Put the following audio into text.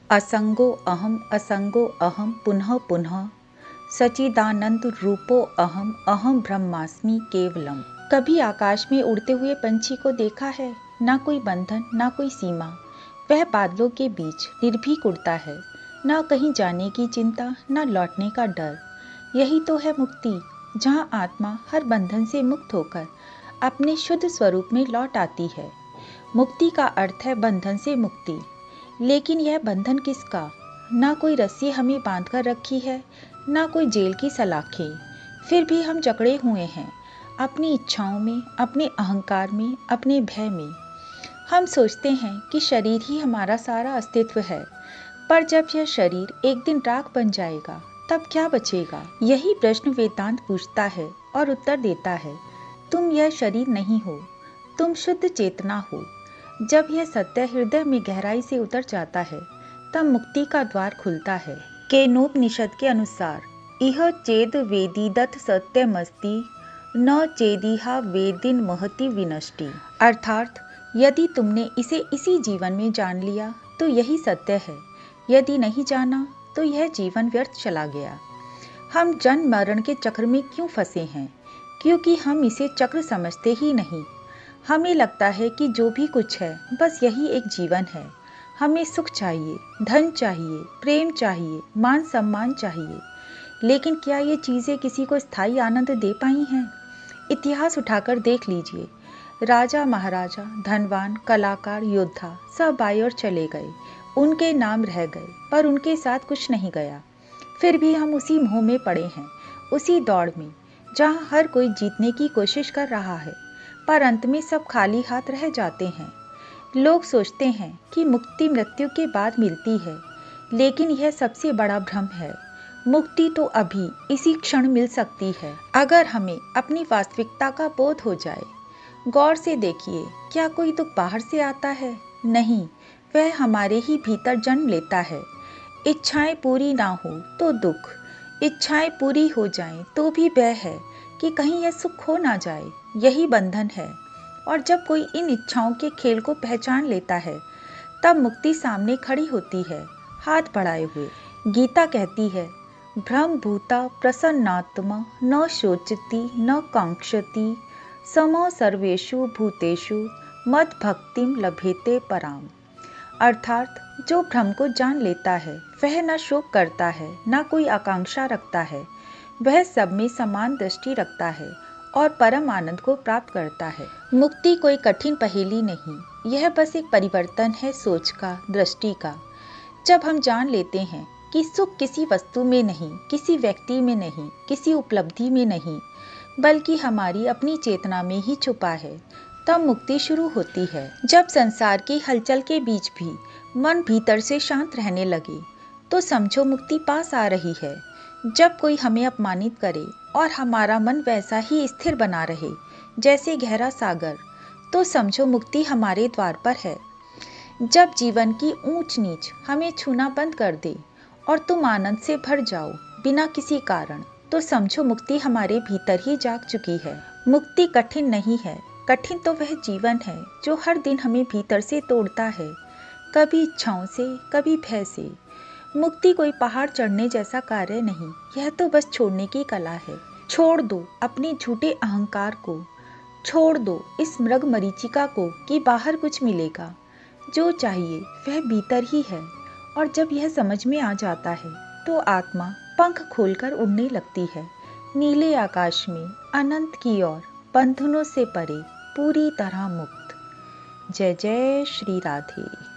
असंगो अहम पुनः पुनः सच्चिदानंद रूपो अहम अहम ब्रह्मास्मि केवलम। कभी आकाश में उड़ते हुए पंछी को देखा है? ना कोई बंधन, ना कोई सीमा। वह बादलों के बीच निर्भीक उड़ता है, ना कहीं जाने की चिंता, ना लौटने का डर। यही तो है मुक्ति, जहाँ आत्मा हर बंधन से मुक्त होकर अपने शुद्ध स्वरूप में लौट आती है। मुक्ति का अर्थ है बंधन से मुक्ति। लेकिन यह बंधन किसका? ना कोई रस्सी हमें बांध कर रखी है, ना कोई जेल की सलाखें। फिर भी हम जकड़े हुए हैं अपनी इच्छाओं में, अपने अहंकार में, अपने भय में। हम सोचते हैं कि शरीर ही हमारा सारा अस्तित्व है, पर जब यह शरीर एक दिन राख बन जाएगा तब क्या बचेगा? यही प्रश्न वेदांत पूछता है और उत्तर देता है, तुम यह शरीर नहीं हो, तुम शुद्ध चेतना हो। जब यह सत्य हृदय में गहराई से उतर जाता है तब मुक्ति का द्वार खुलता है। केनोपनिषद के अनुसार इह चेद वेदीदथ सत्यमस्ति न चेदिहा वेदिन महति विनष्टि। अर्थात यदि तुमने इसे इसी जीवन में जान लिया तो यही सत्य है, यदि नहीं जाना तो यह जीवन व्यर्थ चला गया। हम जन्म मरण के चक्र में क्यों फंसे हैं? क्योंकि हम इसे चक्र समझते ही नहीं। हमें लगता है कि जो भी कुछ है बस यही एक जीवन है। हमें सुख चाहिए, धन चाहिए, प्रेम चाहिए, मान सम्मान चाहिए। लेकिन क्या ये चीजें किसी को स्थायी आनंद दे पाई हैं? इतिहास उठाकर देख लीजिए। राजा महाराजा, धनवान, कलाकार, योद्धा सब आए और चले गए। उनके नाम रह गए पर उनके साथ कुछ नहीं गया। फिर भी हम उसी मोह में पड़े हैं, उसी दौड़ में, जहाँ हर कोई जीतने की कोशिश कर रहा है पर अंत में सब खाली हाथ रह जाते हैं। लोग सोचते हैं कि मुक्ति मृत्यु के बाद मिलती है, लेकिन यह सबसे बड़ा भ्रम है। मुक्ति तो अभी इसी क्षण मिल सकती है, अगर हमें अपनी वास्तविकता का बोध हो जाए। गौर से देखिए, क्या कोई दुख बाहर से आता है? नहीं, वह हमारे ही भीतर जन्म लेता है। इच्छाएं पूरी ना हो तो दुख, इच्छाएं पूरी हो जाएं तो भी भय है कि कहीं यह सुख खो ना जाए। यही बंधन है। और जब कोई इन इच्छाओं के खेल को पहचान लेता है तब मुक्ति सामने खड़ी होती है, हाथ बढ़ाए हुए। गीता कहती है, भ्रम भूता प्रसन्नात्मा न शोचति न कांक्षति समो सर्वेषु भूतेषु मद भक्तिम लभेते पराम। अर्थात जो भ्रम को जान लेता है वह न शोक करता है, न कोई आकांक्षा रखता है। वह सब में समान दृष्टि रखता है और परम आनंद को प्राप्त करता है। मुक्ति कोई कठिन पहेली नहीं, यह बस एक परिवर्तन है सोच का, दृष्टि का। जब हम जान लेते हैं कि सुख किसी वस्तु में नहीं, किसी व्यक्ति में नहीं, किसी उपलब्धि में नहीं, बल्कि हमारी अपनी चेतना में ही छुपा है, तब मुक्ति शुरू होती है। जब संसार की हलचल के बीच भी मन भीतर से शांत रहने लगे तो समझो मुक्ति पास आ रही है। जब कोई हमें अपमानित करे और हमारा मन वैसा ही स्थिर बना रहे जैसे गहरा सागर, तो समझो मुक्ति हमारे द्वार पर है। जब जीवन की ऊंच नीच हमें छूना बंद कर दे और तुम आनंद से भर जाओ बिना किसी कारण, तो समझो मुक्ति हमारे भीतर ही जाग चुकी है। मुक्ति कठिन नहीं है, कठिन तो वह जीवन है जो हर दिन हमें भीतर से तोड़ता है, कभी इच्छाओं से, कभी भय से। मुक्ति कोई पहाड़ चढ़ने जैसा कार्य नहीं, यह तो बस छोड़ने की कला है। छोड़ दो अपने झूठे अहंकार को, छोड़ दो इस मृग मरीचिका को कि बाहर कुछ मिलेगा। जो चाहिए वह भीतर ही है। और जब यह समझ में आ जाता है तो आत्मा पंख खोलकर उड़ने लगती है, नीले आकाश में, अनंत की ओर, बंधनों से परे, पूरी तरह मुक्त। जय जय श्री राधे।